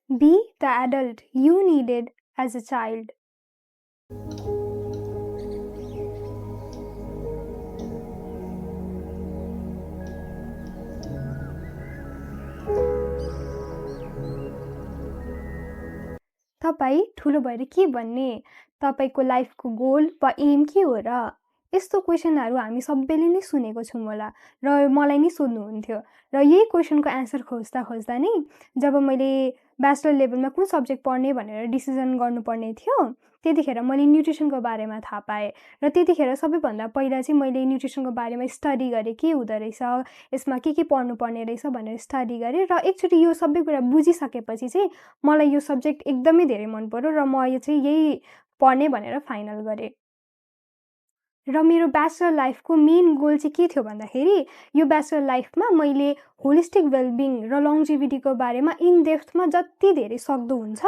Be the adult you needed as a child. तपाईँ ठुलो भएर के बन्ने? तपाईँको लाइफको गोल वा एम के हो र? यस्तो क्वेसनहरू हामी सबैले नै सुनेको छौँ होला र मलाई नै सोध्नुहुन्थ्यो र यही क्वेसनको एन्सर खोज्दा नै जब मैले ब्याचलर लेभलमा कुन सब्जेक्ट पढ्ने भनेर डिसिजन गर्नुपर्ने थियो त्यतिखेर मैले न्युट्रिसनको बारेमा थाहा पाएँ र त्यतिखेर सबैभन्दा पहिला चाहिँ मैले न्युट्रिसनको बारेमा स्टडी गरेँ के हुँदो रहेछ, यसमा के पढ्नुपर्ने रहेछ भनेर स्टडी गरेँ र एकचोटि यो सबै कुरा बुझिसकेपछि चाहिँ मलाई यो सब्जेक्ट एकदमै धेरै मन पर्यो र म यो चाहिँ यही पढ्ने भनेर फाइनल गरेँ। र मेरो ब्याचलर लाइफको मेन गोल चाहिँ के थियो भन्दाखेरि यो ब्याचलर लाइफमा मैले होलिस्टिक वेलबिङ र लङ्जिभिटीको बारेमा इन डेप्थमा जति धेरै सक्दो हुन्छ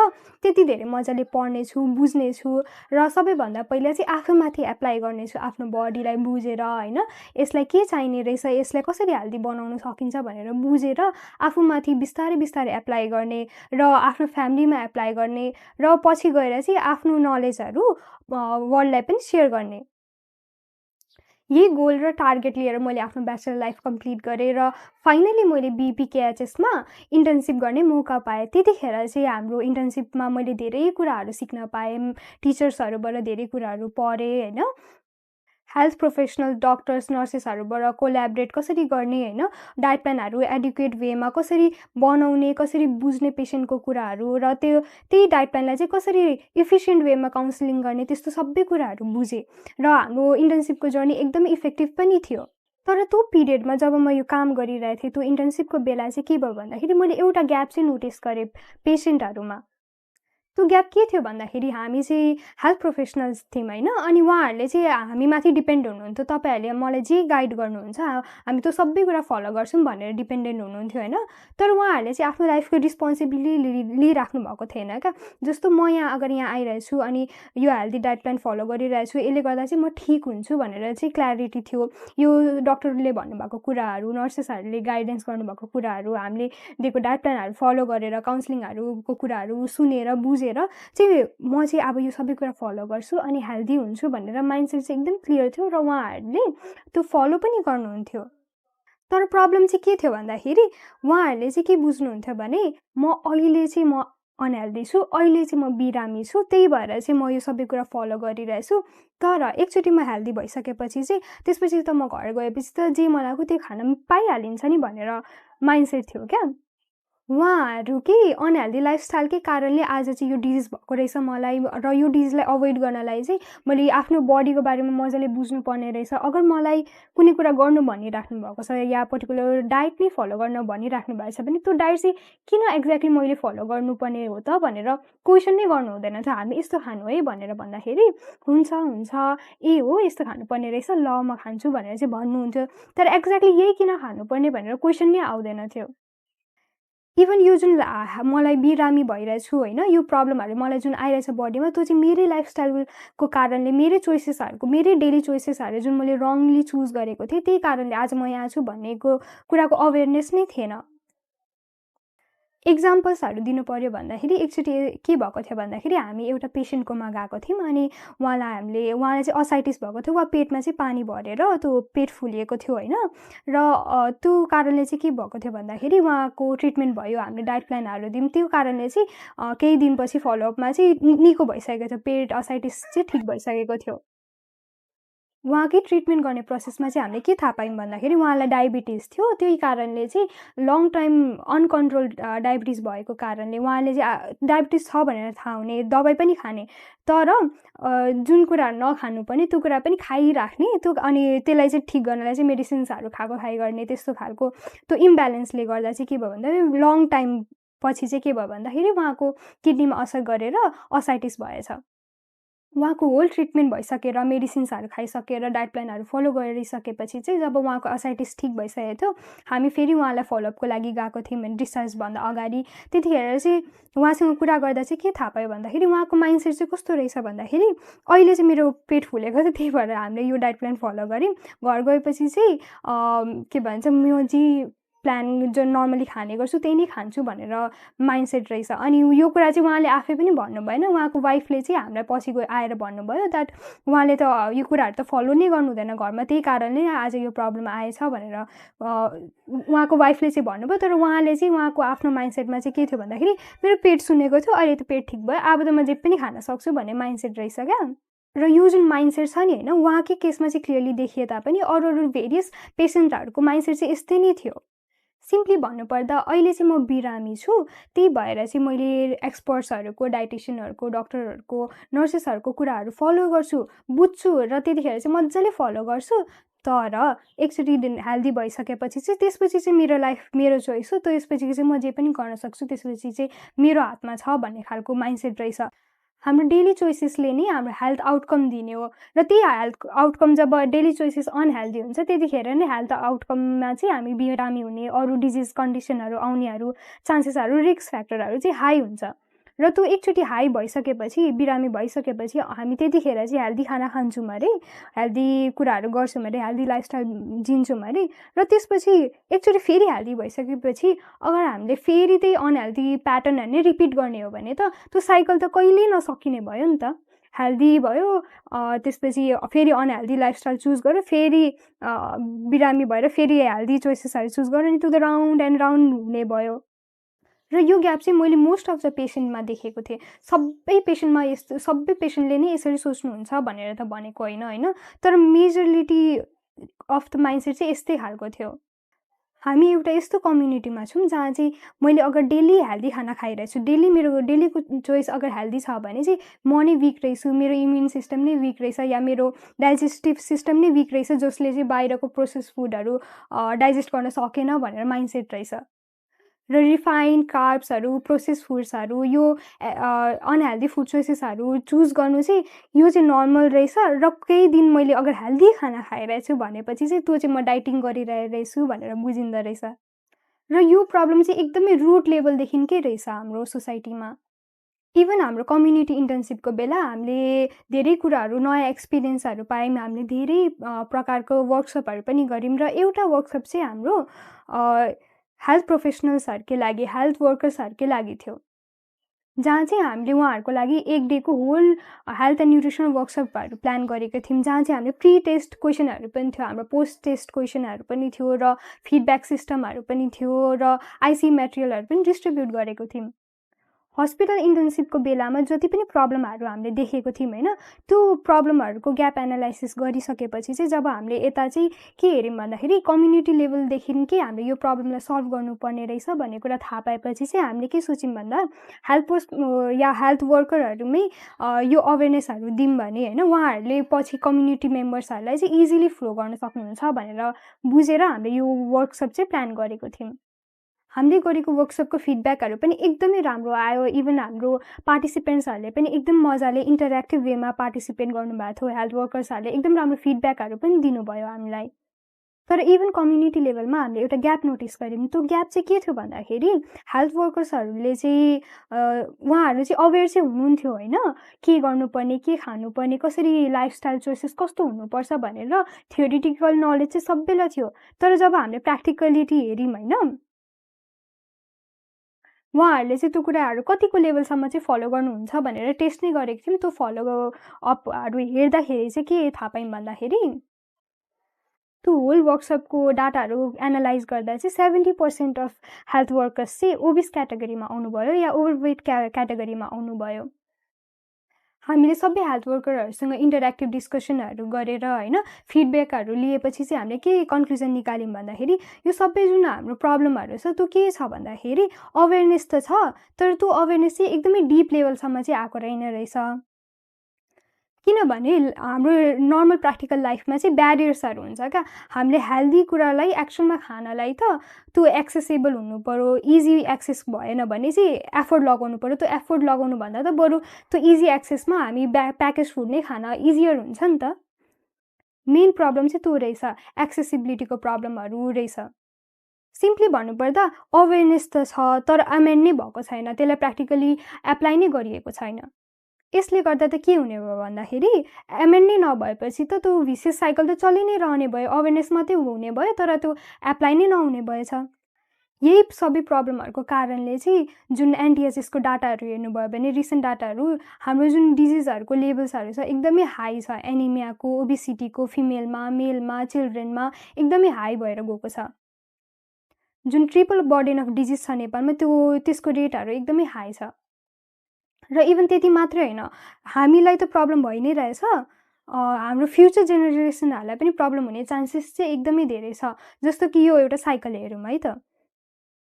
त्यति धेरै मजाले पढ्नेछु, बुझ्नेछु र सबैभन्दा पहिला चाहिँ आफूमाथि एप्लाई गर्नेछु आफ्नो बडीलाई बुझेर होइन, यसलाई के चाहिने रहेछ, यसलाई कसरी हेल्दी बनाउन सकिन्छ भनेर बुझेर आफूमाथि बिस्तारै बिस्तारै एप्लाई गर्ने र आफ्नो फ्यामिलीमा एप्लाई गर्ने र पछि गएर चाहिँ आफ्नो नलेजहरू वर्ल्डलाई पनि सेयर गर्ने। यही गोल र टार्गेट लिएर मैले आफ्नो ब्याचलर लाइफ कम्प्लिट गरेँ र फाइनली मैले बीपीकेएचएसमा इन्टर्नसिप गर्ने मौका पाएँ। त्यतिखेर चाहिँ हाम्रो इन्टर्नसिपमा मैले धेरै कुराहरू सिक्न पाएँ, टिचर्सहरूबाट धेरै कुराहरू पढेँ होइन, हेल्थ प्रोफेसनल डक्टर्स नर्सेसहरूबाट कोल्याबरेट कसरी गर्ने होइन, डायट प्लानहरू एडुकेट वेमा कसरी बनाउने, कसरी बुझ्ने पेसेन्टको कुराहरू र त्यही डायट प्लानलाई चाहिँ कसरी इफिसियन्ट वेमा काउन्सिलिङ गर्ने त्यस्तो सबै कुराहरू बुझेँ र हाम्रो इन्टर्नसिपको जर्नी एकदमै इफेक्टिभ पनि थियो। तर त्यो पिरियडमा जब म यो काम गरिरहेको थिएँ त्यो इन्टर्नसिपको बेला चाहिँ के भयो भन्दाखेरि मैले एउटा ग्याप चाहिँ नोटिस गरेँ पेसेन्टहरूमा। त्यो ग्याप के थियो भन्दाखेरि हामी चाहिँ हेल्थ प्रोफेसनल्स थियौँ होइन, अनि उहाँहरूले चाहिँ हामीमाथि डिपेन्ड हुनुहुन्थ्यो, तपाईँहरूले मलाई जे गाइड गर्नुहुन्छ हामी त्यो सबै कुरा फलो गर्छौँ भनेर डिपेन्डेन्ट हुनुहुन्थ्यो होइन। तर उहाँहरूले चाहिँ आफ्नो लाइफको रिस्पोन्सिबिलिटी लिइराख्नु भएको थिएन क्या। जस्तो म यहाँ अगर यहाँ आइरहेछु अनि यो हेल्दी डाइट प्लान फलो गरिरहेछु, यसले गर्दा चाहिँ म ठिक हुन्छु भनेर चाहिँ क्ल्यारिटी थियो। यो डक्टरले भन्नुभएको कुराहरू, नर्सेसहरूले गाइडेन्स गर्नुभएको कुराहरू, हामीले दिएको डाइट प्लानहरू फलो गरेर काउन्सिलिङहरूको कुराहरू सुनेर बुझेर चाहिँ म चाहिँ अब यो सबै कुरा फलो गर्छु अनि हेल्दी हुन्छु भनेर माइन्डसेट चाहिँ एकदम क्लियर थियो र उहाँहरूले त्यो फलो पनि गर्नुहुन्थ्यो। तर प्रब्लम चाहिँ के थियो भन्दाखेरि उहाँहरूले चाहिँ के बुझ्नुहुन्थ्यो भने म अहिले चाहिँ म अनहेल्दी छु, अहिले चाहिँ म बिरामी छु, त्यही भएर चाहिँ म यो सबै कुरा फलो गरिरहेछु। तर एकचोटि म हेल्दी भइसकेपछि चाहिँ त्यसपछि त म घर गएपछि त जे मलाई त्यही खान पाइहालिन्छ नि भनेर माइन्डसेट थियो क्या। उहाँहरू के अनहेल्दी लाइफस्टाइलकै कारणले आज चाहिँ यो डिजिज भएको रहेछ मलाई र यो डिजिजलाई अभोइड गर्नलाई चाहिँ मैले आफ्नो बडीको बारेमा मजाले बुझ्नुपर्ने रहेछ। अगर मलाई कुनै कुरा गर्नु भनिराख्नु भएको छ या पर्टिकुलर डाइट नै फलो गर्न भनिराख्नु भएको छ भने त्यो डाइट चाहिँ किन एक्ज्याक्टली मैले फलो गर्नुपर्ने हो त भनेर क्वेसन नै गर्नु हुँदैन थियो। हामी यस्तो खानु है भनेर भन्दाखेरि हुन्छ हुन्छ ए हो यस्तो खानुपर्ने रहेछ ल म खान्छु भनेर चाहिँ भन्नुहुन्थ्यो। तर एक्ज्याक्टली यही किन खानुपर्ने भनेर क्वेसन नै आउँदैन थियो। इभन यो जुन मलाई बिरामी भइरहेछु होइन, यो प्रब्लमहरू मलाई जुन आइरहेछ बडीमा त्यो चाहिँ मेरै लाइफस्टाइलको कारणले, मेरै चोइसेसहरूको, मेरै डेली चोइसेसहरू जुन मैले रङली चुज गरेको थिएँ त्यही कारणले आज म यहाँ छु भन्नेको कुराको अवेरनेस नै थिएन। इक्जाम्पल्सहरू दिनु पऱ्यो भन्दाखेरि एकचोटि के भएको थियो भन्दाखेरि हामी एउटा पेसेन्टकोमा गएको थियौँ अनि उहाँलाई चाहिँ असाइटिस भएको थियो, वा पेटमा चाहिँ पानी भरेर त्यो पेट फुलिएको थियो होइन। र त्यो कारणले चाहिँ के भएको थियो भन्दाखेरि उहाँको ट्रिटमेन्ट भयो, हामीले डाइट प्लानहरू दियौँ, त्यो कारणले चाहिँ केही दिनपछि फलोअपमा चाहिँ निको भइसकेको थियो, पेट असाइटिस चाहिँ ठिक भइसकेको थियो। उहाँकै ट्रिटमेन्ट गर्ने प्रोसेसमा चाहिँ हामीले के थाहा पायौँ भन्दाखेरि उहाँलाई डायबिटिज थियो, त्यही कारणले चाहिँ लङ टाइम अनकन्ट्रोल्ड डायबिटिज भएको कारणले उहाँले चाहिँ डायबिटिज छ भनेर थाहा हुने, दबाई पनि खाने, तर जुन कुराहरू नखानुपर्ने त्यो कुरा पनि खाइराख्ने, त्यो अनि त्यसलाई चाहिँ ठिक गर्नलाई चाहिँ मेडिसिन्सहरू खाइ गर्ने, त्यस्तो खालको त्यो इम्ब्यालेन्सले गर्दा चाहिँ के भयो भन्दाखेरि लङ टाइम पछि चाहिँ के भयो भन्दाखेरि उहाँको किडनीमा असर गरेर असाइटिस भएछ। उहाँको होल ट्रिटमेन्ट भइसकेर मेडिसिन्सहरू खाइसकेर डाइट प्लानहरू फलो गरिसकेपछि चाहिँ जब उहाँको असाइटिस ठिक भइसकेको थियो हामी फेरि उहाँलाई फलोअपको लागि गएको थियौँ भने डिस्चार्जभन्दा अगाडि। त्यतिखेर चाहिँ उहाँसँग कुरा गर्दा चाहिँ के थाहा पायो भन्दाखेरि उहाँको माइन्डसेट चाहिँ कस्तो रहेछ भन्दाखेरि अहिले चाहिँ मेरो पेट फुलेको थियो त्यही भएर हामीले यो डाइट प्लान फलो गऱ्यौँ, घर गएपछि चाहिँ के भन्छ म चाहिँ प्लान जो नर्मली खाने गर्छु त्यही नै खान्छु भनेर माइन्डसेट रहेछ। अनि यो कुरा चाहिँ उहाँले आफै पनि भन्नु भएन, उहाँको वाइफले चाहिँ हामीलाई पछि आएर भन्नुभयो द्याट उहाँले त यो कुराहरू त फलो नै गर्नु हुँदैन घरमा, त्यही कारणले आज यो प्रब्लम आएछ भनेर उहाँको वाइफले चाहिँ भन्नुभयो। तर उहाँले चाहिँ उहाँको आफ्नो माइन्डसेटमा चाहिँ के थियो भन्दाखेरि मेरो पेट सुनेको थियो, अहिले त पेट ठिक भयो, अब त म जे पनि खान सक्छु भन्ने माइन्डसेट रहेछ क्या। र यो जुन माइन्डसेट छ नि होइन, उहाँकै केसमा चाहिँ क्लियरली देखिए तापनि अरू भेरियस पेसेन्टहरूको माइन्डसेट चाहिँ यस्तै नै थियो। सिम्पली भन्नुपर्दा अहिले चाहिँ म बिरामी छु, त्यही भएर चाहिँ मैले एक्सपर्ट्सहरूको, डाइटिसियनहरूको, डक्टरहरूको, नर्सेसहरूको कुराहरू फलो गर्छु, बुझ्छु र त्यतिखेर चाहिँ मजाले फलो गर्छु। तर एकचोटि हेल्दी भइसकेपछि चाहिँ त्यसपछि चाहिँ मेरो लाइफ मेरो चोइस हो, त्यसपछि चाहिँ म जे पनि गर्न सक्छु, त्यसपछि चाहिँ मेरो हातमा छ भन्ने खालको माइन्डसेट रहेछ। हाम्रो डेली चोइसेसले नै हाम्रो हेल्थ आउटकम दिने हो र त्यही हेल्थ आउटकम जब डेली चोइसेस अनहेल्दी हुन्छ त्यतिखेर नै हेल्थ आउटकममा चाहिँ हामी बिरामी हुने, अरू डिजिज कन्डिसनहरू आउनेहरू चान्सेसहरू, रिस्क फ्याक्टरहरू चाहिँ हाई हुन्छ। र त्यो एकचोटि हाई भइसकेपछि, बिरामी भइसकेपछि हामी त्यतिखेर चाहिँ हेल्दी खाना खान्छौँ अरे, हेल्दी कुराहरू गर्छौँ अरे, हेल्दी लाइफस्टाइल जिन्छौँ अरे, र त्यसपछि एकचोटि फेरि हेल्दी भइसकेपछि अगर हामीले फेरि त्यही अनहेल्दी प्याटर्नहरू नै रिपिट गर्ने हो भने त त्यो साइकल त कहिल्यै नसकिने भयो नि त। हेल्दी भयो, त्यसपछि फेरि अनहेल्दी लाइफस्टाइल चुज गर्यो, फेरि बिरामी भएर फेरि हेल्दी चोइसेसहरू चुज गर्यो, अनि त्यो त राउन्ड एन्ड राउन्ड हुने भयो। र यो ग्याप चाहिँ मैले मोस्ट अफ द पेसेन्टमा देखेको थिएँ। सबै पेसेन्टले नै यसरी सोच्नुहुन्छ भनेर त भनेको होइन, तर मेजोरिटी अफ द माइन्डसेट चाहिँ यस्तै खालको थियो। हामी एउटा यस्तो कम्युनिटीमा छौँ जहाँ चाहिँ मैले अगर डेली हेल्दी खाना खाइरहेछु, मेरो डेलीको चोइस अगर हेल्दी छ भने चाहिँ म नै विक रहेछु, मेरो इम्युन सिस्टम नै विक रहेछ, या मेरो डाइजेस्टिभ सिस्टम नै विक रहेछ, जसले चाहिँ बाहिरको प्रोसेस फुडहरू डाइजेस्ट गर्न सकेन भनेर माइन्डसेट रहेछ। र रिफाइन्ड कार्ब्सहरू, प्रोसेस फुड्सहरू, यो अनहेल्दी फुड चोइसेसहरू चुज गर्नु चाहिँ यो चाहिँ नर्मल रहेछ। र केही दिन मैले अगर हेल्दी खाना खाइरहेछु भनेपछि चाहिँ त्यो चाहिँ म डाइटिङ गरिरहेछु भनेर बुझिँदो रहेछ। र यो प्रब्लम चाहिँ एकदमै रुट लेभलदेखिकै रहेछ हाम्रो सोसाइटीमा। इभन हाम्रो कम्युनिटी इन्टर्नसिपको बेला हामीले धेरै कुराहरू, नयाँ एक्सपिरियन्सहरू पायौँ, हामीले धेरै प्रकारको वर्कसपहरू पनि गऱ्यौँ। र एउटा वर्कसप चाहिँ हाम्रो हेल्थ प्रोफेसनल्सहरूकै लागि, हेल्थ वर्कर्सहरूकै लागि थियो, जहाँ चाहिँ हामीले उहाँहरूको लागि एक डेको होल हेल्थ एन्ड न्युट्रिसन वर्कसपहरू प्लान गरेको थियौँ, जहाँ चाहिँ हामीले प्री टेस्ट क्वेसनहरू पनि थियो, हाम्रो पोस्ट टेस्ट क्वेसनहरू पनि थियो, र फिडब्याक सिस्टमहरू पनि थियो, र आइसी मेटेरियलहरू पनि डिस्ट्रिब्युट गरेको थियौँ। हस्पिटल इन्टर्नसिपको बेलामा जति पनि प्रब्लमहरू हामीले देखेको थियौँ होइन, त्यो प्रब्लमहरूको ग्याप एनालाइसिस गरिसकेपछि चाहिँ जब हामीले यता चाहिँ के हेऱ्यौँ भन्दाखेरि कम्युनिटी लेभलदेखिकै हामीले यो प्रब्लमलाई सल्भ गर्नुपर्ने रहेछ भन्ने कुरा थाहा पाएपछि चाहिँ हामीले के सोच्यौँ भन्दा हेल्थ वर्करहरूमै यो अवेरनेसहरू दिउँ भने होइन, उहाँहरूले पछि कम्युनिटी मेम्बर्सहरूलाई चाहिँ इजिली फ्लो गर्न सक्नुहुन्छ भनेर बुझेर हामीले यो वर्कसप चाहिँ प्लान गरेको थियौँ। हामीले गरेको वर्कसपको फिडब्याकहरू पनि एकदमै राम्रो आयो। इभन हाम्रो पार्टिसिपेन्ट्सहरूले पनि एकदम मजाले इन्टरेक्टिभ वेमा पार्टिसिपेट गर्नुभएको थियो। हेल्थ वर्कर्सहरूले एकदम राम्रो फिडब्याकहरू पनि दिनुभयो हामीलाई। तर इभन कम्युनिटी लेभलमा हामीले एउटा ग्याप नोटिस गऱ्यौँ। त्यो ग्याप चाहिँ के थियो भन्दाखेरि हेल्थ वर्कर्सहरूले चाहिँ उहाँहरू चाहिँ अवेर चाहिँ हुनुहुन्थ्यो होइन, के गर्नुपर्ने, के खानुपर्ने, कसरी लाइफस्टाइल चोइसेस कस्तो हुनुपर्छ भनेर थियोरिटिकल नलेज चाहिँ सबैलाई थियो। तर जब हामीले प्र्याक्टिकलिटी हेऱ्यौँ होइन, उहाँहरूले चाहिँ त्यो कुराहरू कतिको लेभलसम्म चाहिँ फलो गर्नुहुन्छ भनेर टेस्ट नै गरेको थियौँ। त्यो फलो अपहरू हेर्दाखेरि चाहिँ के थाहा पायौँ भन्दाखेरि त्यो होल वर्कसपको डाटाहरू एनालाइज गर्दा चाहिँ 70% अफ हेल्थ वर्कर्स चाहिँ ओबिस क्याटेगोरीमा आउनुभयो या ओभरवेट क्याटेगोरीमा आउनुभयो। हामीले सबै हेल्थ वर्करहरूसँग इन्टरेक्टिभ डिस्कसनहरू गरेर होइन, फिडब्याकहरू लिएपछि चाहिँ हामीले के कन्क्लुजन निकाल्यौँ भन्दाखेरि यो सबै जुन हाम्रो प्रब्लमहरू छ त्यो के छ भन्दाखेरि अवेरनेस त छ, तर त्यो अवेरनेस चाहिँ एकदमै डिप लेभलसम्म चाहिँ आएको रहेछ। किनभने हाम्रो नर्मल प्र्याक्टिकल लाइफमा चाहिँ ब्यारियर्सहरू हुन्छ क्या। हामीले हेल्दी कुरालाई एक्सनमा खानलाई त त्यो एक्सेसेबल हुनु पऱ्यो, इजी एक्सेस भएन भने चाहिँ एफोर्ड लगाउनु पऱ्यो। त्यो एफोर्ड लगाउनु भन्दा त बरु त्यो इजी एक्सेसमा हामी प्याकेज फुड नै खान इजियर हुन्छ नि त। मेन प्रब्लम चाहिँ त्यो रहेछ, एक्सेसिबिलिटीको प्रब्लमहरू रहेछ। सिम्पली भन्नुपर्दा अवेरनेस त छ, तर एमेन्ड नै भएको छैन, त्यसलाई प्र्याक्टिकली एप्लाई नै गरिएको छैन। यसले गर्दा त के हुने भयो भन्दाखेरि एमेन्ड नै नभएपछि त त्यो भिसियस साइकल त चलि नै रहने भयो, अवेरनेस मात्रै हुने भयो तर त्यो एप्लाई नै नहुने भएछ। यही सबै प्रब्लमहरूको कारणले चाहिँ जुन एनटिएचएसको डाटाहरू हेर्नुभयो भने रिसेन्ट डाटाहरू हाम्रो जुन डिजिजहरूको लेभल्सहरू छ एकदमै हाई छ। एनिमियाको, ओबेसिटीको फिमेलमा, मेलमा, चिल्ड्रेनमा एकदमै हाई भएर गएको छ। जुन ट्रिपल बर्डन अफ डिजिज छ नेपालमा त्यसको रेटहरू एकदमै हाई छ। र इभन त्यति मात्रै होइन, हामीलाई त प्रब्लम भइ नै रहेछ, हाम्रो फ्युचर जेनेरेसनहरूलाई पनि प्रब्लम हुने चान्सेस चाहिँ एकदमै धेरै छ। जस्तो कि यो एउटा साइकल हेरौँ है त।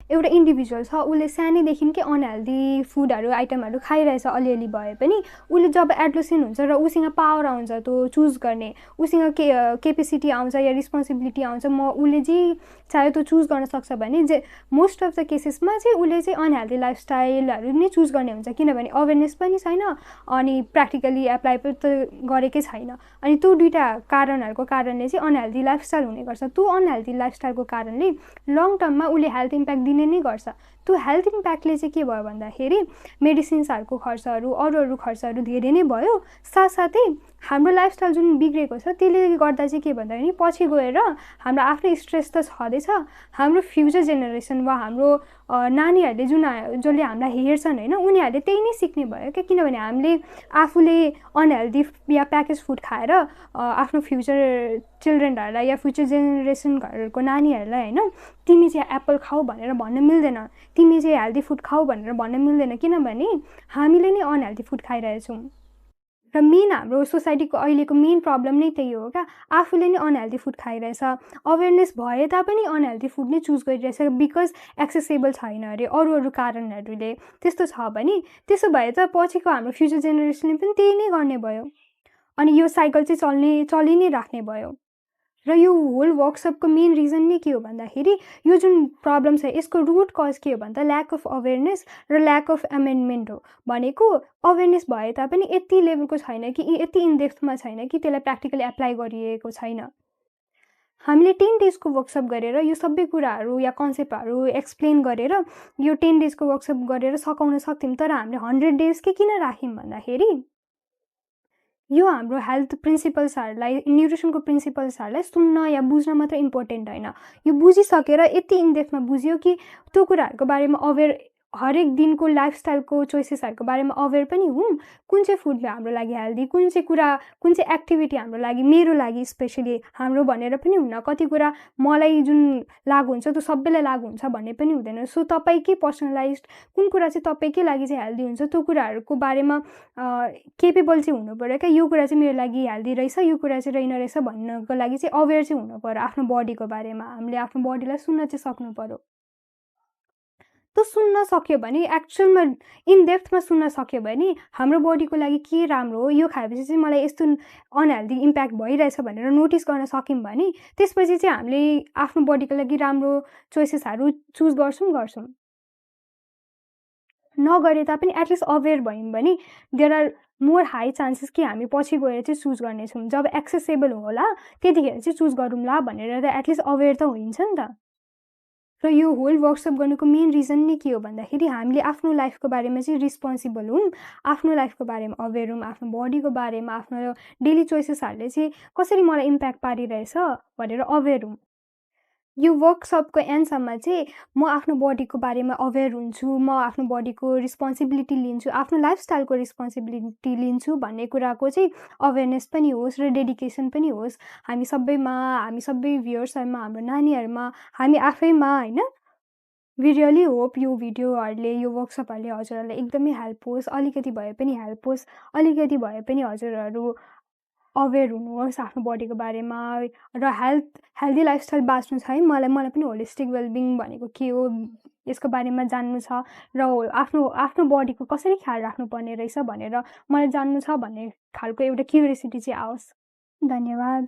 एउटा इन्डिभिजुअल छ, उसले सानैदेखिकै अनहेल्दी फुडहरू आइटमहरू खाइरहेछ अलिअलि भए पनि, उसले जब एडोलेसेन्ट हुन्छ र उसँग पावर आउँछ त्यो चुज गर्ने, उसँग केपेसिटी आउँछ या रिस्पोन्सिबिलिटी आउँछ, उसले जे चाह्यो त्यो चुज गर्न सक्छ भने मोस्ट अफ द केसेसमा चाहिँ उसले चाहिँ अनहेल्दी लाइफस्टाइलहरू नै चुज गर्ने हुन्छ, किनभने अवेरनेस पनि छैन अनि प्र्याक्टिकली एप्लाई पनि त गरेकै छैन। अनि त्यो दुईवटा कारणहरूको कारणले चाहिँ अनहेल्दी लाइफस्टाइल हुने गर्छ। त्यो अनहेल्दी लाइफस्टाइलको कारणले लङ टर्ममा उसले हेल्थ इम्प्याक्ट दिने नै गर्छ। त्यो हेल्थ इम्प्याक्टले चाहिँ के भयो भन्दाखेरि मेडिसिन्सहरूको खर्चहरू, अरू खर्चहरू धेरै नै भयो। साथसाथै हाम्रो लाइफस्टाइल जुन बिग्रेको छ त्यसले गर्दा चाहिँ के भन्दाखेरि पछि गएर हाम्रो आफ्नै स्ट्रेस त छँदैछ, हाम्रो फ्युचर जेनेरेसन वा हाम्रो नानीहरूले जसले हामीलाई हेर्छन् होइन, उनीहरूले त्यही नै सिक्ने भयो क्या। किनभने हामीले आफूले अनहेल्दी या प्याकेज फुड खाएर आफ्नो फ्युचर चिल्ड्रेनहरूलाई या फ्युचर जेनेरेसनहरूको नानीहरूलाई होइन, तिमी चाहिँ एप्पल खाऊ भनेर भन्न मिल्दैन, तिमी चाहिँ हेल्दी फुड खाऊ भनेर भन्न मिल्दैन, किनभने हामीले नै अनहेल्दी फुड खाइरहेछौँ। र मेन हाम्रो सोसाइटीको अहिलेको मेन प्रब्लम नै त्यही हो क्या, आफूले नै अनहेल्दी फुड खाइरहेछ। अवेरनेस भए तापनि अनहेल्दी फुड नै चुज गरिरहेछ बिकज एक्सेसेबल छैन अरे, अरू कारणहरूले त्यस्तो छ भने, त्यसो भए त पछिको हाम्रो फ्युचर जेनेरेसनले पनि त्यही नै गर्ने भयो अनि यो साइकल चाहिँ चलि नै राख्ने भयो। र यो होल वर्कसपको मेन रिजन नै के हो भन्दाखेरि यो जुन प्रब्लम छ यसको रुट कज के हो भन्दा ल्याक अफ अवेरनेस र ल्याक अफ एमेन्डमेन्ट हो। भनेको अवेरनेस भए तापनि यति लेभलको छैन कि, यति इनडेप्थमा छैन कि त्यसलाई प्र्याक्टिकली एप्लाई गरिएको छैन। हामीले 10 डेजको वर्कसप गरेर यो सबै कुराहरू या कन्सेप्टहरू एक्सप्लेन गरेर यो 10 डेजको वर्कसप गरेर सकाउन सक्थ्यौँ, तर हामीले 100 डेजकै किन राख्यौँ भन्दाखेरि यो हाम्रो हेल्थ प्रिन्सिपल्सहरूलाई, न्युट्रिसनको प्रिन्सिपल्सहरूलाई सुन्न या बुझ्न मात्र इम्पोर्टेन्ट होइन, यो बुझिसकेर यति इनडेप्थमा बुझ्यो कि त्यो कुराहरूको बारेमा अवेर, हरेक दिनको लाइफस्टाइलको चोइसेसहरूको बारेमा अवेर पनि हौँ, कुन चाहिँ फुड हाम्रो लागि हेल्दी, कुन चाहिँ एक्टिभिटी हाम्रो लागि, मेरो लागि स्पेसली हाम्रो भनेर पनि हुन्न। कति कुरा मलाई जुन लागु हुन्छ त्यो सबैलाई लागु हुन्छ भन्ने पनि हुँदैन। सो तपाईँकै पर्सनलाइज्ड कुन कुरा चाहिँ तपाईँकै लागि चाहिँ हेल्दी हुन्छ त्यो कुराहरूको बारेमा केपेबल चाहिँ हुनु पऱ्यो क्या। यो कुरा चाहिँ मेरो लागि हेल्दी रहेछ, यो कुरा चाहिँ रहेन रहेछ भन्नको लागि चाहिँ अवेर चाहिँ हुनु पऱ्यो आफ्नो बडीको बारेमा। हामीले आफ्नो बडीलाई सुन्न चाहिँ सक्नु पऱ्यो। त्यो सुन्न सक्यो भने, एक्चुअलमा इनडेप्थमा सुन्न सक्यो भने हाम्रो बडीको लागि के राम्रो हो, यो खाएपछि चाहिँ मलाई यस्तो अनहेल्दी इम्प्याक्ट भइरहेछ भनेर नोटिस गर्न सक्यौँ भने त्यसपछि चाहिँ हामीले आफ्नो बडीको लागि राम्रो चोइसेसहरू चुज गर्छौँ। नगरे तापनि एटलिस्ट अवेर भयौँ भने there are more high chances कि हामी पछि गएर चाहिँ चुज गर्नेछौँ। जब एक्सेसेबल होला त्यतिखेर चाहिँ चुज गरौँला भनेर त एटलिस्ट अवेर त हुन्छ नि त। र यो होल वर्कसप गर्नुको मेन रिजन नै के हो भन्दाखेरि हामीले आफ्नो लाइफको बारेमा चाहिँ रिस्पोन्सिबल हौँ, आफ्नो लाइफको बारेमा अवेर हौँ, आफ्नो बडीको बारेमा, आफ्नो डेली चोइसेसहरूले चाहिँ कसरी मलाई इम्प्याक्ट पारिरहेछ भनेर अवेर हौँ। यो वर्कसपको एन्डसम्म चाहिँ म आफ्नो बडीको बारेमा अवेर हुन्छु, म आफ्नो बडीको रिस्पोन्सिबिलिटी लिन्छु, आफ्नो लाइफस्टाइलको रिस्पोन्सिबिलिटी लिन्छु भन्ने कुराको चाहिँ अवेरनेस पनि होस् र डेडिकेसन पनि होस् हामी सबैमा, हामी सबै भ्युअर्सहरूमा, हाम्रो नानीहरूमा, हामी आफैमा होइन। वी रियली होप यो भिडियोहरूले, यो वर्कसपहरूले हजुरहरूलाई एकदमै हेल्प होस्, अलिकति भए पनि हेल्प होस्, अलिकति भए पनि हजुरहरू अवेर हुनुहोस् आफ्नो बडीको बारेमा र हेल्दी लाइफस्टाइल बाँच्नु छ है। मलाई पनि होलिस्टिक वेलबिङ भनेको के हो यसको बारेमा जान्नु छ र आफ्नो बडीको कसरी ख्याल राख्नुपर्ने रहेछ भनेर मलाई जान्नु छ भन्ने खालको एउटा क्युरियोसिटी चाहिँ आओस्। धन्यवाद।